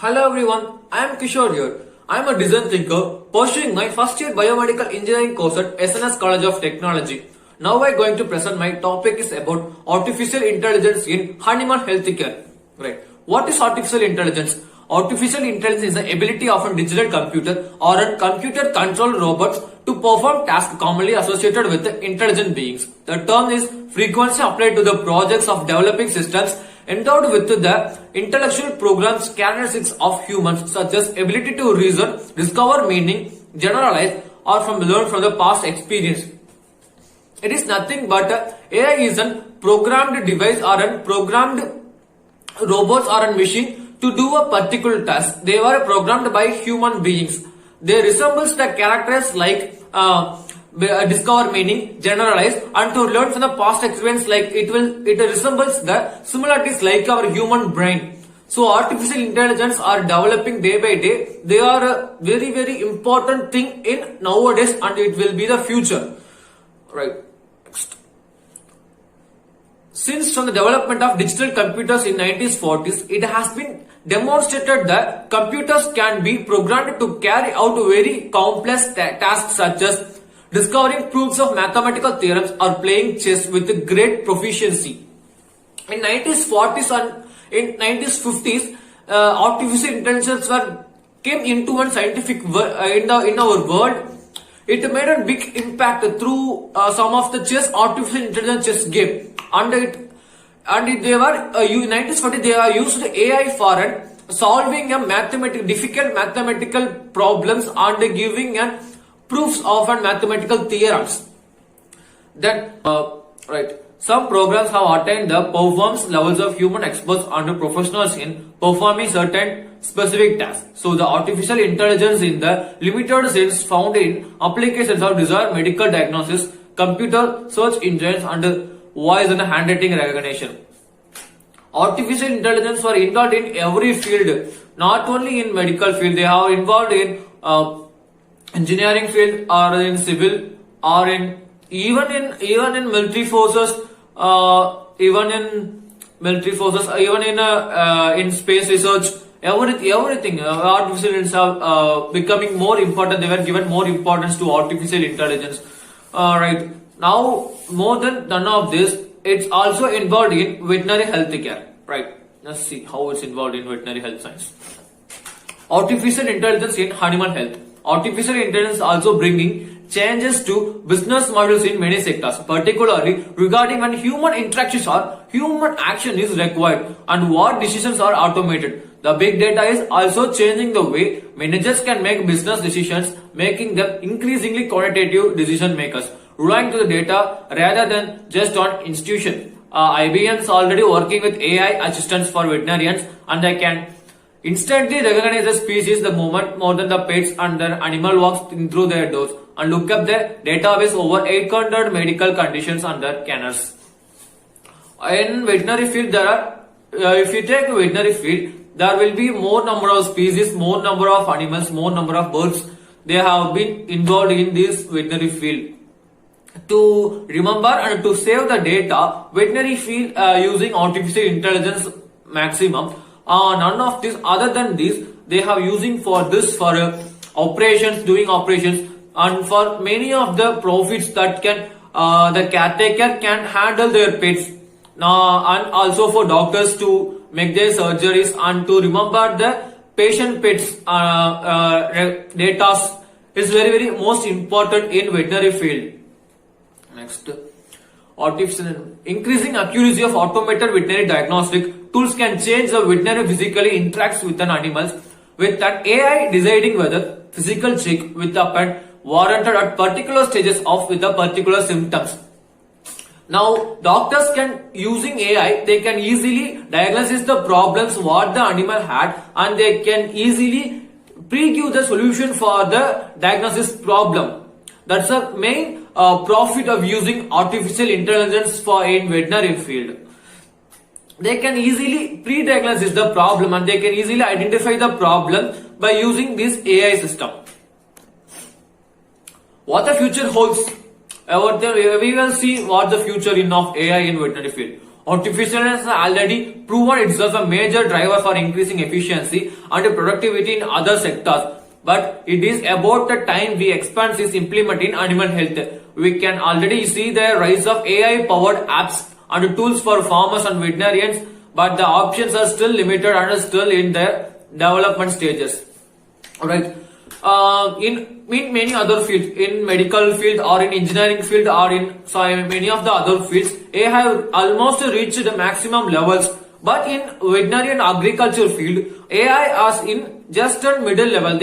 Hello everyone, I am Kishore here. I am a design thinker pursuing my first year biomedical engineering course at SNS College of Technology. Now I am going to present my topic is about artificial intelligence in animal healthcare. Right. What is artificial intelligence? Artificial intelligence is the ability of a digital computer or a computer controlled robots to perform tasks commonly associated with intelligent beings. The term is frequently applied to the projects of developing systems endowed with the intellectual programs characteristics of humans such as ability to reason, discover meaning, generalize or learn from the past experience. It is nothing but AI is a programmed device or a programmed robots or a machine to do a particular task. They were programmed by human beings. They resembles the characters like discover meaning, generalize, and to learn from the past experience. Like it resembles the similarities like our human brain. So artificial intelligence are developing day by day. They are a very important thing in nowadays, and it will be the future. Right. Next. Since from the development of digital computers in 1940s, it has been demonstrated that computers can be programmed to carry out very complex tasks such as discovering proofs of mathematical theorems or playing chess with great proficiency. In 1940s and in 1950s, artificial intelligence came into one scientific in our world. It made a big impact through some of the artificial intelligence chess game, and they were in 1940 they are used AI for solving difficult mathematical problems and giving proofs of mathematical theorems. Then some programs have attained the performance levels of human experts and professionals in performing certain specific tasks. So the artificial intelligence in the limited sense found in applications of desired medical diagnosis, computer search engines and voice and handwriting recognition. Artificial intelligence were involved in every field, not only in medical field. They are involved in engineering field or in civil or in even in military forces, even in space research. Everything artificial intelligence are becoming more important. They were given more importance to artificial intelligence. Right now, more than none of this, it's also involved in veterinary healthcare. Right. Let's see how it's involved in veterinary health science. Artificial intelligence in animal health. Artificial intelligence also bringing changes to business models in many sectors, particularly regarding when human interactions or human action is required and what decisions are automated. The big data is also changing the way managers can make business decisions, making them increasingly quantitative decision makers, relying to the data rather than just on institution. IBM is already working with AI assistants for veterinarians, and they can instantly recognize the species the moment more than the pets and their animal walks in through their doors and look up the database over 800 medical conditions under kennels. In veterinary field, there are if you take a veterinary field, there will be more number of species, more number of animals, more number of birds. They have been involved in this veterinary field. To remember and to save the data, veterinary field using artificial intelligence maximum. None of this other than this they have using for this for operations, doing operations, and for many of the profits that can the caretaker can handle their pets, and also for doctors to make their surgeries and to remember the patient pets data is very most important in veterinary field. Next, artificial increasing accuracy of automated veterinary diagnostic tools can change the veterinary physically interacts with an animals with an AI deciding whether physical check with a pet warranted at particular stages of with the particular symptoms. Now doctors can using AI they can easily diagnose the problems what the animal had, and they can easily pre-give the solution for the diagnosis problem. That's the main profit of using artificial intelligence for in veterinary field. They can easily pre-diagnose the problem and they can easily identify the problem by using this AI system. What the future holds, we will see what the future of AI in veterinary field. Artificial intelligence has already proven itself a major driver for increasing efficiency and productivity in other sectors. But it is about the time we expand this implement in animal health. We can already see the rise of AI-powered apps and tools for farmers and veterinarians, but the options are still limited and are still in their development stages. Alright. In many other fields, in medical field or in engineering field or in many of the other fields, AI have almost reached the maximum levels. But in veterinary and agriculture field, AI is in just a middle level.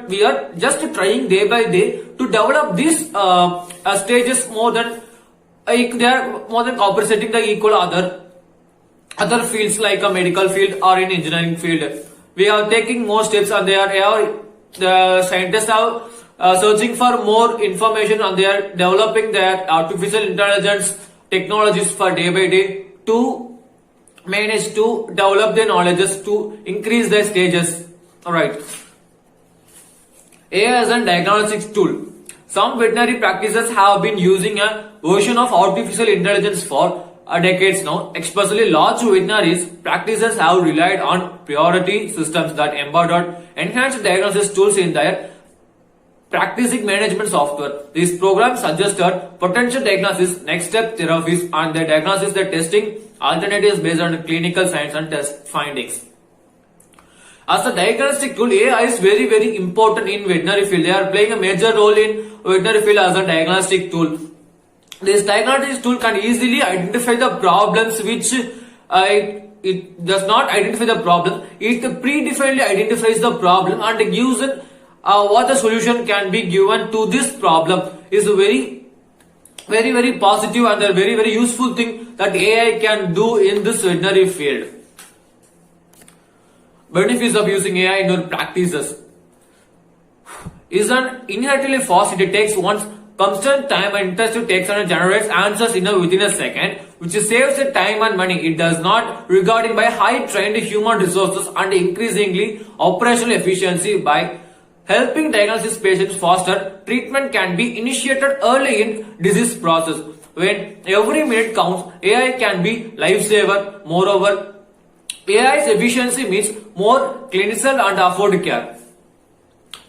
We are just trying day by day to develop these stages more than they are more than compensating the equal other fields like a medical field or in engineering field. We are taking more steps, and the scientists are searching for more information, and they are developing their artificial intelligence technologies for day by day to manage to develop their knowledges to increase their stages. Alright. AI as a diagnostics tool. Some veterinary practices have been using a version of artificial intelligence for decades now. Especially large veterinary practices have relied on priority systems that embed enhanced diagnosis tools in their practicing management software. These programs suggested potential diagnosis, next step therapies, and the diagnosis, the testing alternatives based on clinical science and test findings. As a diagnostic tool, AI is very important in veterinary field. They are playing a major role in veterinary field as a diagnostic tool. This diagnostic tool can easily identify the problems which it does not identify the problem. It predefinedly identifies the problem and gives what the solution can be given to this problem. Is a very positive and a very useful thing that AI can do in this veterinary field. Benefits of using AI in your practices isn't inherently fast. It takes one's constant time and interest to take and generates answers within a second, which saves the time and money. It does not regarding by high trained human resources and increasingly operational efficiency by helping diagnosis patients faster. Treatment can be initiated early in disease process. When every minute counts, AI can be lifesaver. Moreover, AI's efficiency means more clinical and affordable care.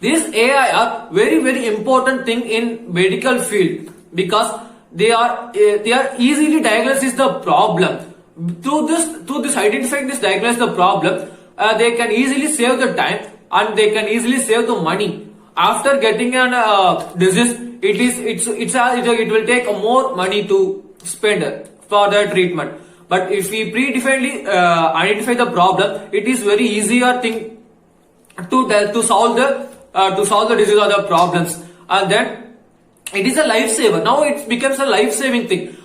These AI are very important thing in medical field because they are easily diagnosis the problem. Through this identifying this diagnose the problem, they can easily save the time and they can easily save the money. After getting an disease, it will take more money to spend for the treatment. But if we predefinedly identify the problem, it is very easier thing to solve the disease or the problems, and then it is a lifesaver. Now it becomes a life-saving thing.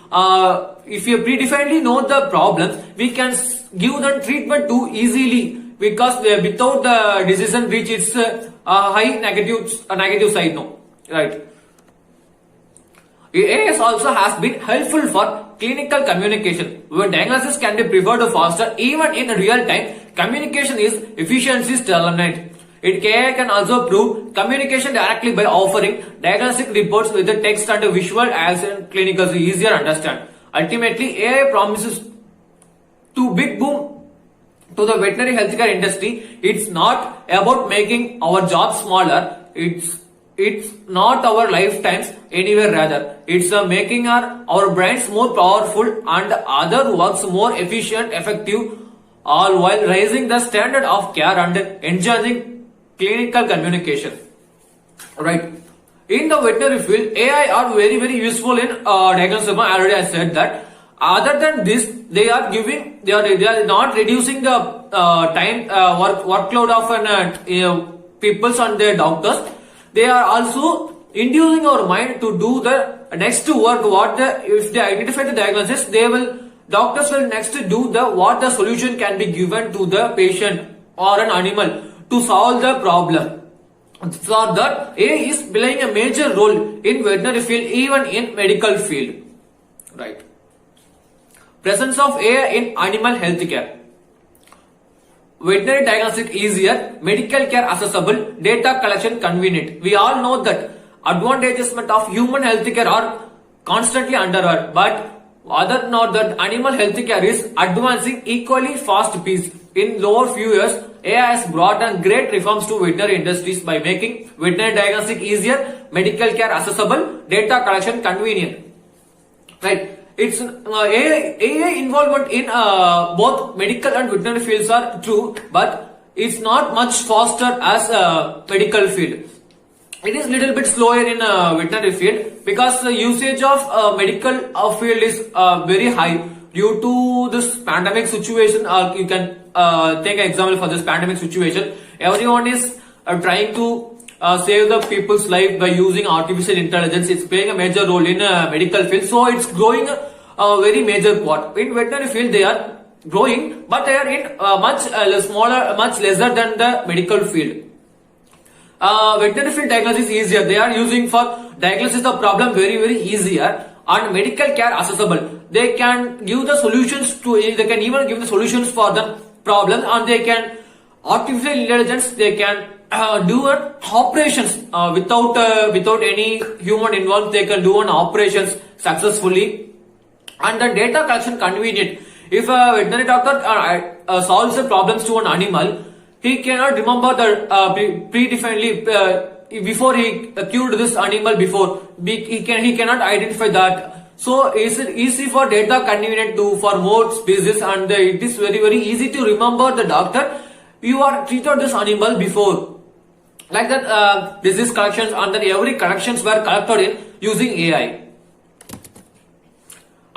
If you predefinedly know the problems, we can give the treatment too easily because without the decision reach, it's a high negative side now, right? AI also has been helpful for clinical communication, where diagnosis can be preferred faster even in real time. Communication is efficiency determinant. AI can also prove communication directly by offering diagnostic reports with the text and visual as clinicals easier to understand. Ultimately, AI promises to big boom to the veterinary healthcare industry. It's not about making our jobs smaller. It's not our lifetimes anywhere, rather it's making our brains more powerful and other works more efficient, effective, all while raising the standard of care and enhancing clinical communication. Right. In the veterinary field, AI are very useful in diagnosis. Already I said that. Other than this, they are not reducing the time workload of peoples and their doctors. They are also inducing our mind to do the next work. If they identify the diagnosis, doctors will next do what the solution can be given to the patient or an animal to solve the problem. For that, AI is playing a major role in veterinary field, even in medical field. Right. Presence of AI in animal health care. Veterinary diagnostic easier, medical care accessible, data collection convenient. We all know that advantages of human healthcare are constantly underwhelmed, but Other not that animal healthcare is advancing equally fast pace. In lower few years, AI has brought on great reforms to veterinary industries by making veterinary diagnostic easier, medical care accessible, data collection convenient. Right? It's AI involvement in both medical and veterinary fields are true, but it's not much faster as medical field. It is little bit slower in veterinary field because the usage of medical field is very high due to this pandemic situation. You can take an example for this pandemic situation. Everyone is trying to save the people's life by using artificial intelligence. It's playing a major role in medical field, so it's growing a very major part. In veterinary field, they are growing, but they are in much smaller, much lesser than the medical field. Veterinary field diagnosis is easier. They are using for diagnosis the problem very easier, and medical care accessible. They can give the solutions to. They can even give the solutions for the problem, and they can artificial intelligence. They can do an operations without any human involved. They can do an operations successfully, and the data collection convenient. If a veterinary doctor solves the problems to an animal, he cannot remember the predefinedly before he cured this animal before. He cannot identify that. So it's easy for data convenient to for more species, and it is very easy to remember the doctor you are treated this animal before. Like that, disease collections and then every collections were collected in using AI.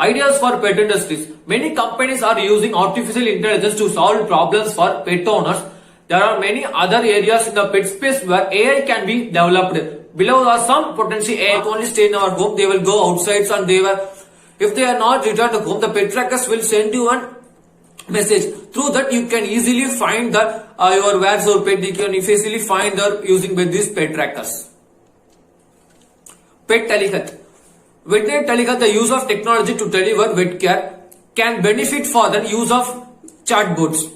Ideas for pet industries. Many companies are using artificial intelligence to solve problems for pet owners. There are many other areas in the pet space where AI can be developed. Below are some potential AI not only stay in our home, they will go outside, and if they are not returned to home, the pet trackers will send you a message. Through that, you can easily find that where's your pet. You can easily find that using with these pet trackers. Pet telehealth. Veterinary telehealth, the use of technology to deliver vet care, can benefit for the use of chatbots,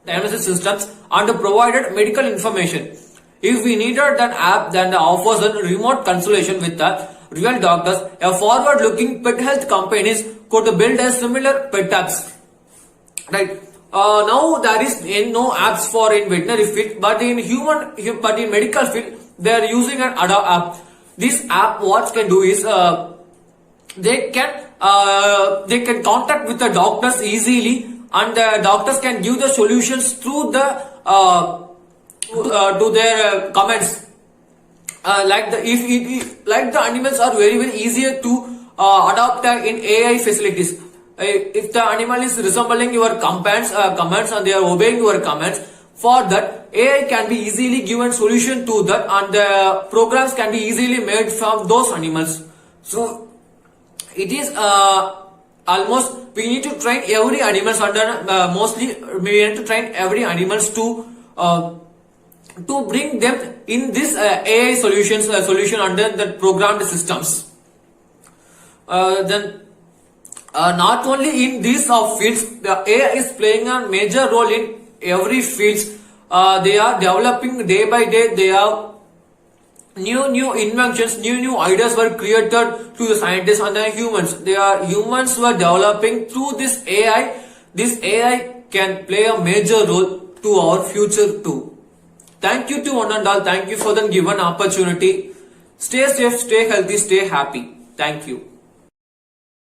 diagnosis systems, and provided medical information. If we needed an app that offers a remote consultation with the real doctors, a forward-looking pet health companies could build a similar pet apps. Right? Now there is no apps for in veterinary field, but in medical field they are using an app. This app what can do is they can contact with the doctors easily, and the doctors can give the solutions through the to their comments. Like the animals are very easier to adopt in AI facilities. If the animal is resembling your commands and they are obeying your commands, for that AI can be easily given solution to that, and the programs can be easily made from those animals. So it is almost we need to train every animals under mostly we need to train every animals to bring them in this AI solution under the programmed systems. Then not only in these fields, the AI is playing a major role in every fields. They are developing day by day. They have new inventions, new ideas were created to the scientists and the humans. Humans were developing through this AI. This AI can play a major role to our future too. Thank you to one and all. Thank you for the given opportunity. Stay safe, stay healthy, stay happy. Thank you.